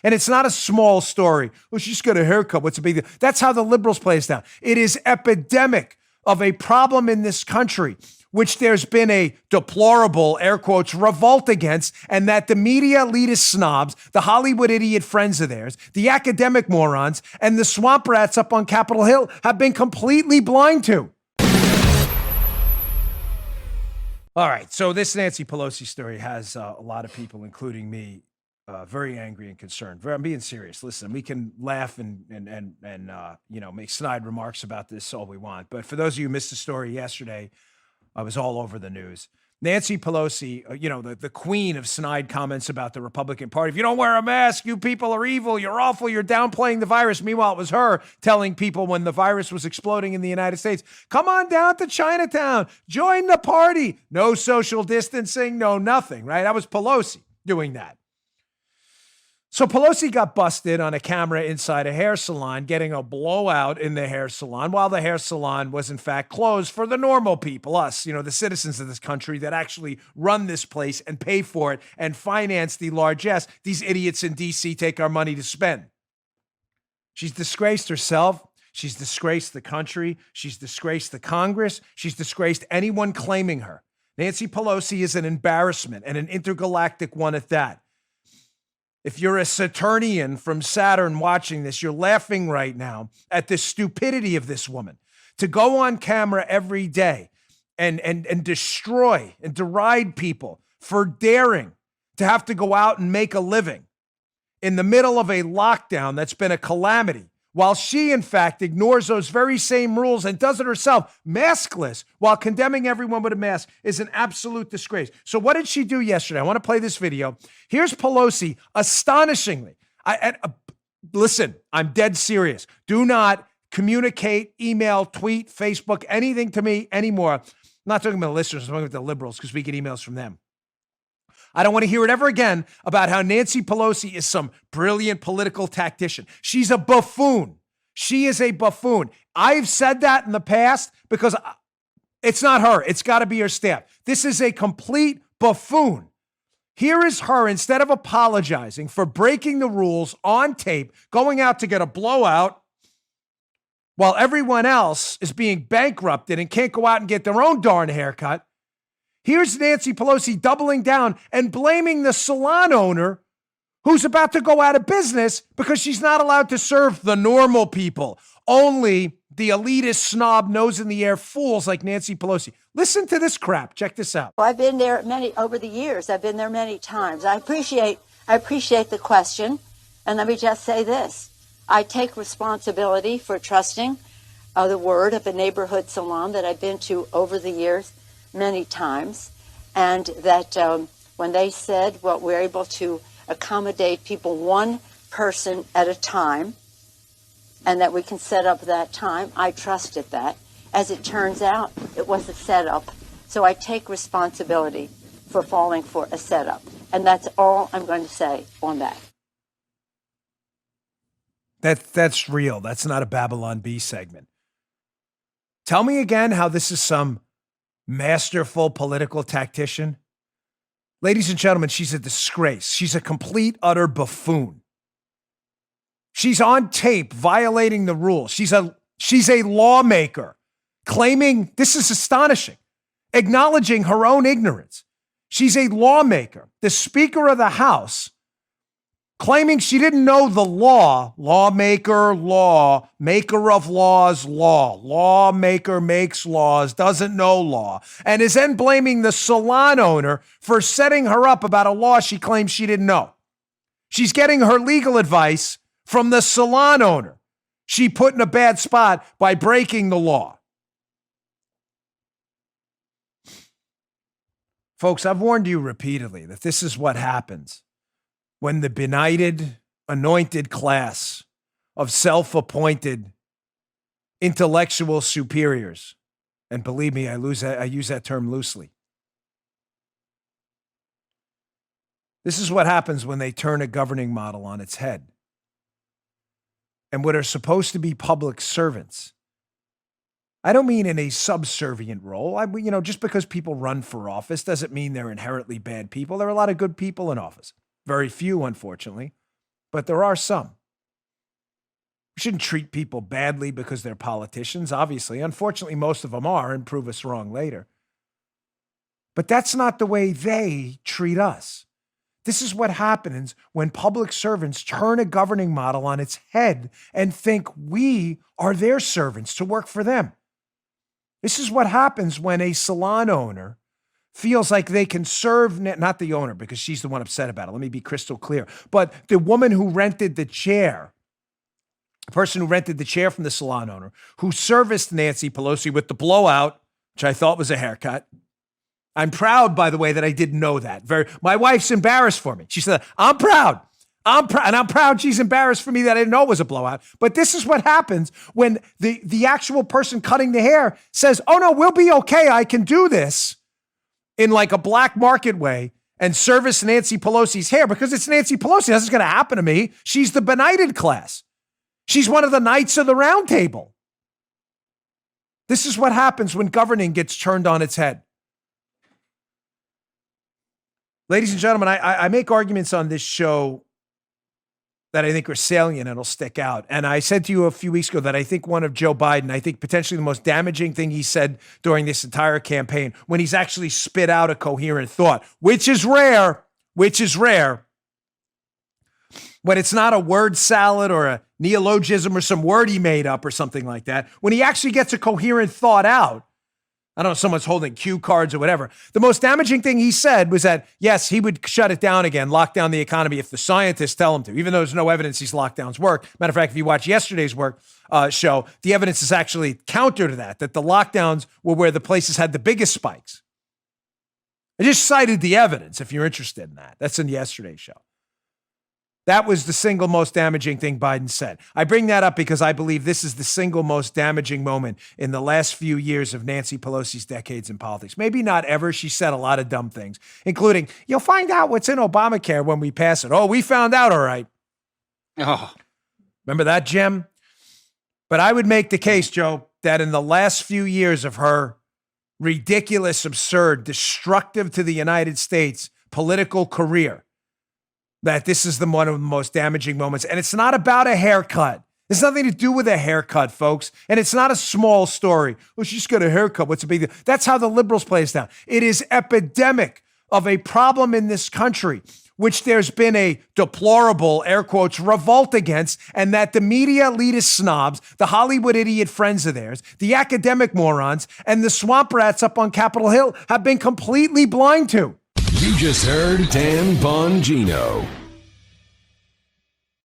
And it's not a small story. Well, she just got a haircut. What's a big deal? That's how the liberals play us down. It is epidemic of a problem in this country, which there's been a deplorable, air quotes, revolt against, and that the media elitist snobs, the Hollywood idiot friends of theirs, the academic morons, and the swamp rats up on Capitol Hill have been completely blind to. All right, so this Nancy Pelosi story has a lot of people, including me, very angry and concerned. I'm being serious. Listen, we can laugh and make snide remarks about this all we want, but for those of you who missed the story yesterday, I was all over the news. Nancy Pelosi, the queen of snide comments about the Republican Party. If you don't wear a mask, you people are evil, you're awful, you're downplaying the virus. Meanwhile, it was her telling people when the virus was exploding in the United States, come on down to Chinatown, join the party. No social distancing, no nothing, right? That was Pelosi doing that. So Pelosi got busted on a camera inside a hair salon, getting a blowout in the hair salon, while the hair salon was in fact closed for the normal people, us, the citizens of this country that actually run this place and pay for it and finance the largesse these idiots in DC take our money to spend. She's disgraced herself. She's disgraced the country. She's disgraced the Congress. She's disgraced anyone claiming her. Nancy Pelosi is an embarrassment, and an intergalactic one at that. If you're a Saturnian from Saturn watching this, you're laughing right now at the stupidity of this woman to go on camera every day and destroy and deride people for daring to have to go out and make a living in the middle of a lockdown that's been a calamity, while she, in fact, ignores those very same rules and does it herself, maskless, while condemning everyone with a mask, is an absolute disgrace. So what did she do yesterday? I want to play this video. Here's Pelosi, astonishingly. Listen, I'm dead serious. Do not communicate, email, tweet, Facebook, anything to me anymore. I'm not talking about the listeners, I'm talking about the liberals, because we get emails from them. I don't want to hear it ever again about how Nancy Pelosi is some brilliant political tactician. She's a buffoon. She is a buffoon. I've said that in the past because it's not her. It's got to be her staff. This is a complete buffoon. Here is her, instead of apologizing for breaking the rules on tape, going out to get a blowout while everyone else is being bankrupted and can't go out and get their own darn haircut. Here's Nancy Pelosi doubling down and blaming the salon owner who's about to go out of business because she's not allowed to serve the normal people, only the elitist snob nose in the air fools like Nancy Pelosi. Listen to this crap. Check this out. Well, I've been there over the years. I've been there many times. I appreciate the question. And let me just say this. I take responsibility for trusting the word of a neighborhood salon that I've been to over the years many times, and that when they said, well, we're able to accommodate people one person at a time, and that we can set up that time, I trusted that. As it turns out, it was a setup. So I take responsibility for falling for a setup. And that's all I'm going to say on that. That's real. That's not a Babylon Bee segment. Tell me again how this is some masterful political tactician. Ladies and gentlemen, she's a disgrace. She's a complete, utter buffoon. She's on tape violating the rules. She's a lawmaker claiming, this is astonishing, acknowledging her own ignorance. She's a lawmaker, the Speaker of the House, claiming she didn't know the law. Lawmaker, law, maker of laws, law. Lawmaker makes laws, doesn't know law, and is then blaming the salon owner for setting her up about a law she claims she didn't know. She's getting her legal advice from the salon owner she put in a bad spot by breaking the law. Folks, I've warned you repeatedly that this is what happens when the benighted, anointed class of self-appointed intellectual superiors, and believe me, I use that term loosely. This is what happens when they turn a governing model on its head. And what are supposed to be public servants, I don't mean in a subservient role. Just because people run for office doesn't mean they're inherently bad people. There are a lot of good people in office. Very few, unfortunately. but there are some. We shouldn't treat people badly because they're politicians, obviously. Unfortunately, most of them are, and prove us wrong later. But that's not the way they treat us. This is what happens when public servants turn a governing model on its head and think we are their servants to work for them. This is what happens when a salon owner feels like they can serve, not the owner, because she's the one upset about it. Let me be crystal clear. But the woman who rented the chair, the person who rented the chair from the salon owner, who serviced Nancy Pelosi with the blowout, which I thought was a haircut. I'm proud, by the way, that I didn't know that. My wife's embarrassed for me. She said, I'm proud. And I'm proud she's embarrassed for me that I didn't know it was a blowout. But this is what happens when the actual person cutting the hair says, oh, no, we'll be okay. I can do this in like a black market way and service Nancy Pelosi's hair because it's Nancy Pelosi. This is going to happen to me. She's the benighted class. She's one of the knights of the round table. This is what happens when governing gets turned on its head. Ladies and gentlemen, I make arguments on this show that I think are salient and will stick out. And I said to you a few weeks ago that I think one of Joe Biden, I think potentially the most damaging thing he said during this entire campaign, when he's actually spit out a coherent thought, which is rare, when it's not a word salad or a neologism or some word he made up or something like that, when he actually gets a coherent thought out. I don't know if someone's holding cue cards or whatever. The most damaging thing he said was that, yes, he would shut it down again, lock down the economy if the scientists tell him to, even though there's no evidence these lockdowns work. Matter of fact, if you watch yesterday's show, the evidence is actually counter to that the lockdowns were where the places had the biggest spikes. I just cited the evidence if you're interested in that. That's in yesterday's show. That was the single most damaging thing Biden said. I bring that up because I believe this is the single most damaging moment in the last few years of Nancy Pelosi's decades in politics. Maybe not ever. She said a lot of dumb things, including, you'll find out what's in Obamacare when we pass it. Oh, we found out, all right. Oh, remember that, Jim? But I would make the case, Joe, that in the last few years of her ridiculous, absurd, destructive to the United States political career, that this is one of the most damaging moments. And it's not about a haircut. There's nothing to do with a haircut, folks. And it's not a small story. Well, she just got a haircut. What's a big deal? That's how the liberals play us down. It is epidemic of a problem in this country, which there's been a deplorable, air quotes, revolt against, and that the media elitist snobs, the Hollywood idiot friends of theirs, the academic morons, and the swamp rats up on Capitol Hill have been completely blind to. You just heard Dan Bongino.